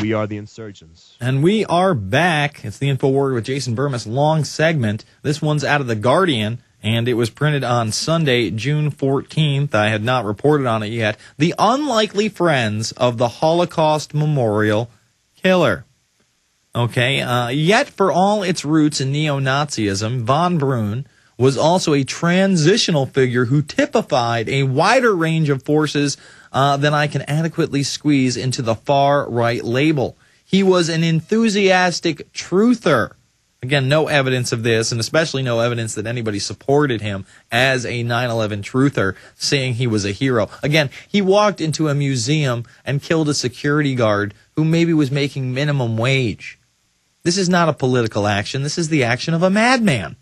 We are the insurgents. And we are back. It's the Infowarrior with Jason Bermas, long segment. This one's out of The Guardian, and it was printed on Sunday, June 14th. I had not reported on it yet. The unlikely friends of the Holocaust Memorial Killer. Okay, yet for all its roots in neo-Nazism, von Braun was also a transitional figure who typified a wider range of forces than I can adequately squeeze into the far-right label. He was an enthusiastic truther. Again, no evidence of this, and especially no evidence that anybody supported him as a 9/11 truther, saying he was a hero. Again, he walked into a museum and killed a security guard who maybe was making minimum wage. This is not a political action. This is the action of a madman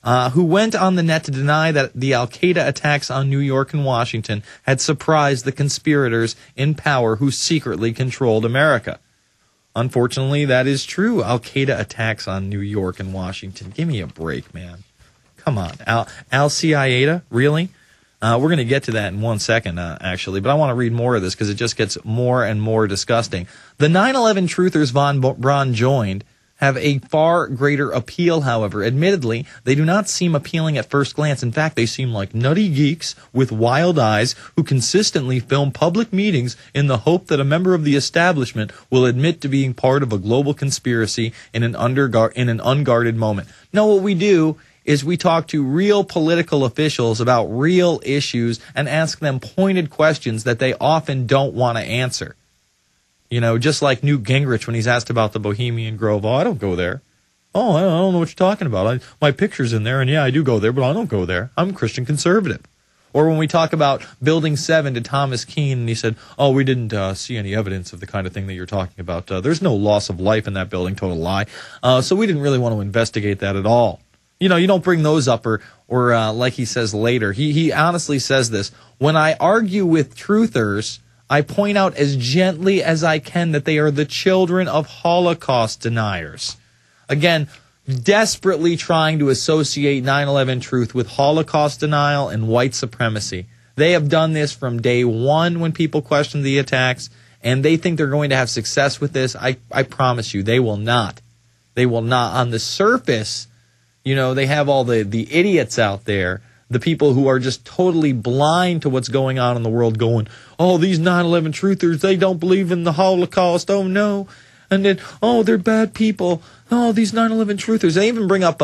who went on the net to deny that the al-Qaeda attacks on New York and Washington had surprised the conspirators in power who secretly controlled America. Unfortunately, that is true. Al-Qaeda attacks on New York and Washington. Give me a break, man. Come on. Al-Qaeda? Really? We're going to get to that in 1 second, actually, but I want to read more of this because it just gets more and more disgusting. The 9/11 truthers von Braun joined have a far greater appeal, however. Admittedly, they do not seem appealing at first glance. In fact, they seem like nutty geeks with wild eyes who consistently film public meetings in the hope that a member of the establishment will admit to being part of a global conspiracy in an unguarded moment. No, what we do is we talk to real political officials about real issues and ask them pointed questions that they often don't want to answer. You know, just like Newt Gingrich when he's asked about the Bohemian Grove. Oh, I don't go there. Oh, I don't know what you're talking about. My picture's in there, and yeah, I do go there, but I don't go there. I'm a Christian conservative. Or when we talk about Building 7 to Thomas Keane, and he said, oh, we didn't see any evidence of the kind of thing that you're talking about. There's no loss of life in that building, total lie. So we didn't really want to investigate that at all. You know, you don't bring those up, or like he says later. He honestly says this. When I argue with truthers, I point out as gently as I can that they are the children of Holocaust deniers. Again, desperately trying to associate 9/11 truth with Holocaust denial and white supremacy. They have done this from day one when people question the attacks, and they think they're going to have success with this. I promise you, they will not. They will not. On the surface, you know, they have all the idiots out there, the people who are just totally blind to what's going on in the world going, oh, these 9/11 truthers, they don't believe in the Holocaust, oh no. And then, oh, they're bad people. Oh, these 9/11 truthers. They even bring up,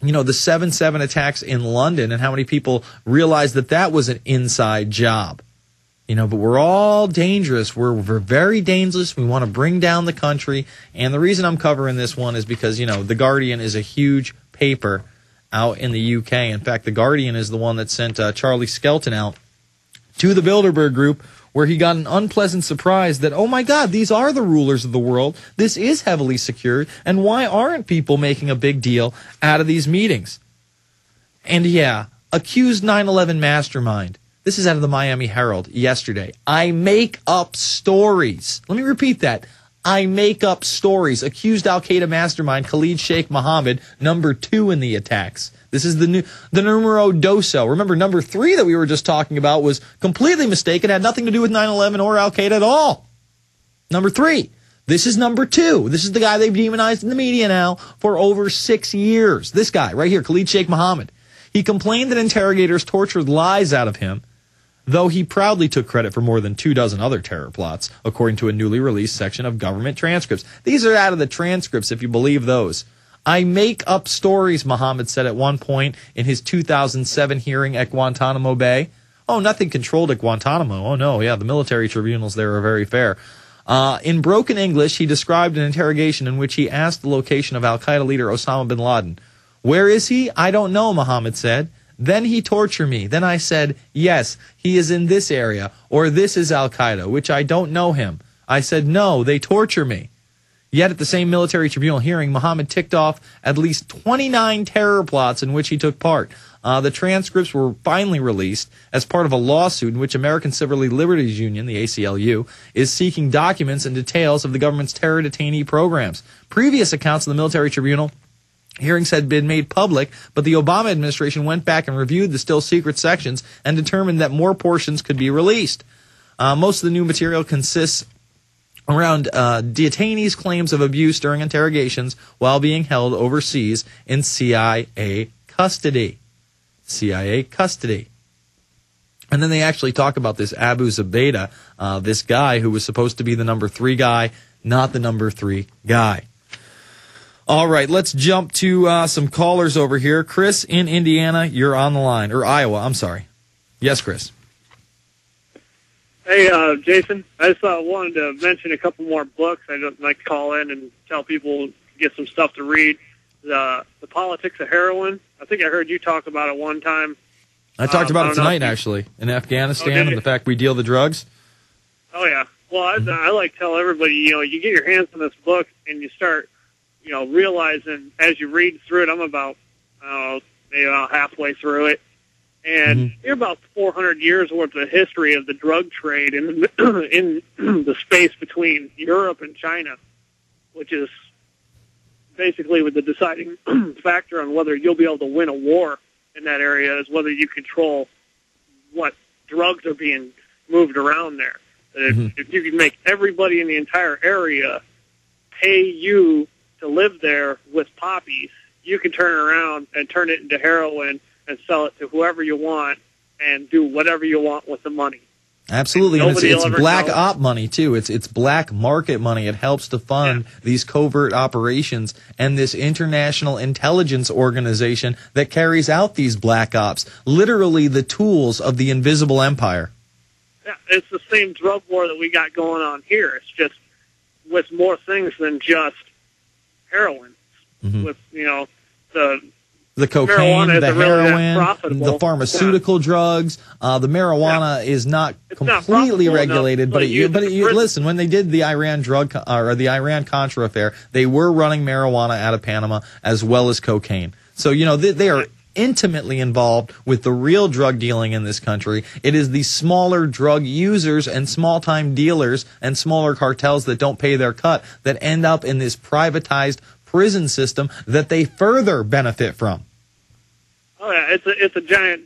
you know, the 7/7 attacks in London and how many people realized that that was an inside job. You know, but we're all dangerous. We're very dangerous. We want to bring down the country. And the reason I'm covering this one is because, you know, The Guardian is a huge paper out in the UK. In fact, The Guardian is the one that sent Charlie Skelton out to the Bilderberg Group, where he got an unpleasant surprise that, oh my God, these are the rulers of the world. This is heavily secured. And why aren't people making a big deal out of these meetings? And yeah, accused 9/11 mastermind. This is out of the Miami Herald yesterday. I make up stories. Let me repeat that. I make up stories. Accused al-Qaeda mastermind Khalid Sheikh Mohammed, number 2 in the attacks. This is the numero doso. Remember, number 3 that we were just talking about was completely mistaken, had nothing to do with 9/11 or al-Qaeda at all. Number 3. This is number 2. This is the guy they've demonized in the media now for over 6 years. This guy right here, Khalid Sheikh Mohammed. He complained that interrogators tortured lies out of him, though he proudly took credit for more than 24 other terror plots, according to a newly released section of government transcripts. These are out of the transcripts, if you believe those. I make up stories, Mohammed said at one point in his 2007 hearing at Guantanamo Bay. Oh, nothing controlled at Guantanamo. Oh, no, yeah, the military tribunals there are very fair. In broken English, he described an interrogation in which he asked the location of al-Qaeda leader Osama bin Laden. Where is he? I don't know, Mohammed said. Then he tortured me. Then I said, yes, he is in this area, or this is al-Qaeda, which I don't know him. I said, no, they torture me. Yet at the same military tribunal hearing, Mohammed ticked off at least 29 terror plots in which he took part. The transcripts were finally released as part of a lawsuit in which American Civil Liberties Union, the ACLU, is seeking documents and details of the government's terror detainee programs. Previous accounts of the military tribunal hearings had been made public, but the Obama administration went back and reviewed the still secret sections and determined that more portions could be released. Most of the new material consists around detainees' claims of abuse during interrogations while being held overseas in CIA custody. CIA custody. And then they actually talk about this Abu Zubaydah, this guy who was supposed to be the number 3 guy, not the number 3 guy. All right, let's jump to some callers over here. Chris in Indiana, you're on the line. Or Iowa, I'm sorry. Yes, Chris. Hey, Jason, I just wanted to mention a couple more books. I'd like to call in and tell people to get some stuff to read. The Politics of Heroin. I think I heard you talk about it one time. I talked about it tonight, actually, in Afghanistan and the fact we deal the drugs. Oh, yeah. Well, I like to tell everybody, you get your hands on this book and you start, realizing as you read through it, I'm about, maybe about halfway through it, and you're about 400 years worth of history of the drug trade in the space between Europe and China, which is basically with the deciding factor on whether you'll be able to win a war in that area is whether you control what drugs are being moved around there. If you can make everybody in the entire area pay you to live there with poppies, you can turn around and turn it into heroin and sell it to whoever you want and do whatever you want with the money. Absolutely, and it's black op money, too. It's black market money. It helps to fund these covert operations and this international intelligence organization that carries out these black ops, literally the tools of the invisible empire. Yeah, it's the same drug war that we got going on here. It's just with more things than just heroin. With, the cocaine, the heroin, the pharmaceutical drugs. The marijuana is not completely regulated, but listen, when they did the Iran the Iran-Contra affair, they were running marijuana out of Panama as well as cocaine. So, they are intimately involved with the real drug dealing in this country. It is the smaller drug users and small-time dealers and smaller cartels that don't pay their cut that end up in this privatized prison system that they further benefit from. Oh yeah, it's a giant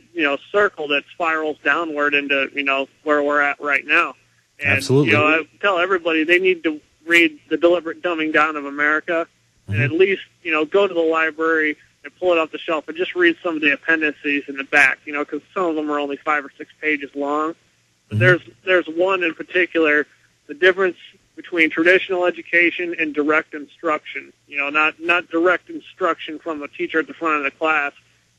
circle that spirals downward into where we're at right now. And, absolutely. I tell everybody they need to read The Deliberate Dumbing Down of America, and at least go to the library and pull it off the shelf and just read some of the appendices in the back. Because some of them are only 5 or 6 pages long. But there's one in particular, the difference between traditional education and direct instruction. Not direct instruction from a teacher at the front of the class.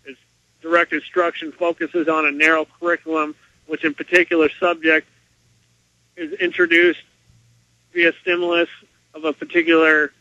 It's direct instruction focuses on a narrow curriculum, which in particular subject is introduced via stimulus of a particular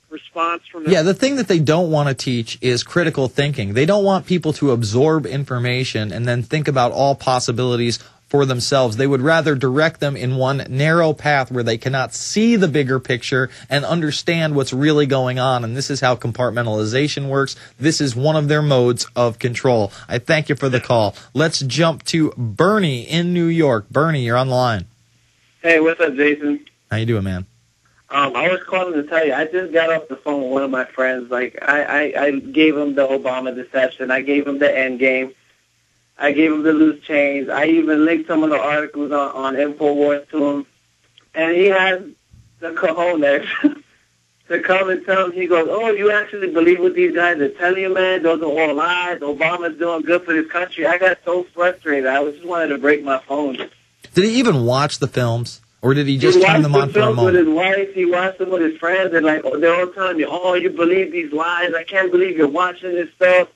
response from the... Yeah, the thing that they don't want to teach is critical thinking. They don't want people to absorb information and then think about all possibilities for themselves. They would rather direct them in one narrow path where they cannot see the bigger picture and understand what's really going on. And this is how compartmentalization works. This is one of their modes of control. I thank you for the call. Let's jump to Bernie in New York. Bernie, you're on the line. Hey, what's up, Jason? How you doing, man? I was calling to tell you, I just got off the phone with one of my friends. I gave him the Obama deception. I gave him the end game. I gave him the loose change. I even linked some of the articles on Infowarrior to him. And he has the cojones to come and tell him, he goes, oh, you actually believe what these guys are telling you, man? Those are all lies. Obama's doing good for this country. I got so frustrated. I just wanted to break my phone. Did he even watch the films? Or did he just turn them on for a moment? With his wife, he watched them with his friends, and they're all telling me, oh, you believe these lies. I can't believe you're watching this stuff.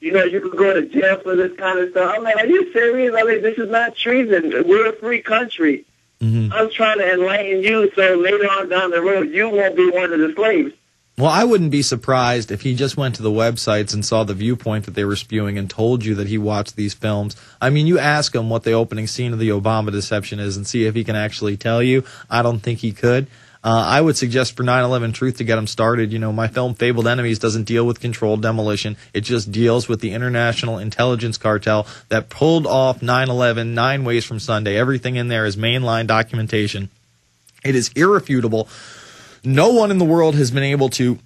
You could go to jail for this kind of stuff. I'm like, are you serious? This is not treason. We're a free country. I'm trying to enlighten you so later on down the road you won't be one of the slaves. Well, I wouldn't be surprised if he just went to the websites and saw the viewpoint that they were spewing and told you that he watched these films. I mean, you ask him what the opening scene of the Obama deception is and see if he can actually tell you. I don't think he could. I would suggest for 9/11 Truth to get him started. My film Fabled Enemies doesn't deal with controlled demolition. It just deals with the international intelligence cartel that pulled off 9/11 9 ways from Sunday. Everything in there is mainline documentation. It is irrefutable. No one in the world has been able to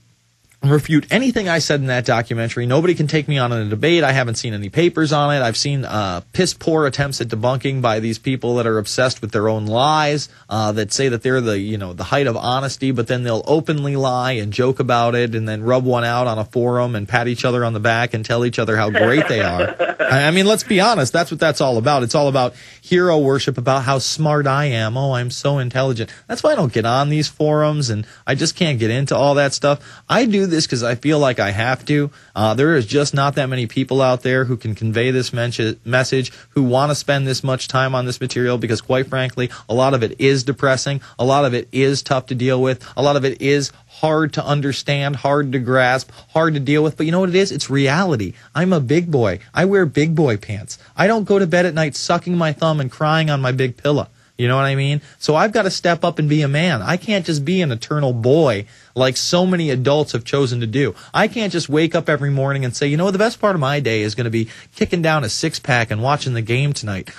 refute anything I said in that documentary. Nobody can take me on in a debate. I haven't seen any papers on it. I've seen piss poor attempts at debunking by these people that are obsessed with their own lies, that say that they're the height of honesty, but then they'll openly lie and joke about it and then rub one out on a forum and pat each other on the back and tell each other how great they are. I mean, let's be honest. That's what that's all about. It's all about hero worship, about how smart I am. Oh, I'm so intelligent. That's why I don't get on these forums, and I just can't get into all that stuff. I do this because I feel like I have to. There is just not that many people out there who can convey this message, who want to spend this much time on this material, because quite frankly, a lot of it is depressing. A lot of it is tough to deal with. A lot of it is hard to understand, hard to grasp, hard to deal with. But you know what it is? It's reality. I'm a big boy. I wear big boy pants. I don't go to bed at night sucking my thumb and crying on my big pillow. You know what I mean? So I've got to step up and be a man. I can't just be an eternal boy like so many adults have chosen to do. I can't just wake up every morning and say, you know, the best part of my day is going to be kicking down a six-pack and watching the game tonight.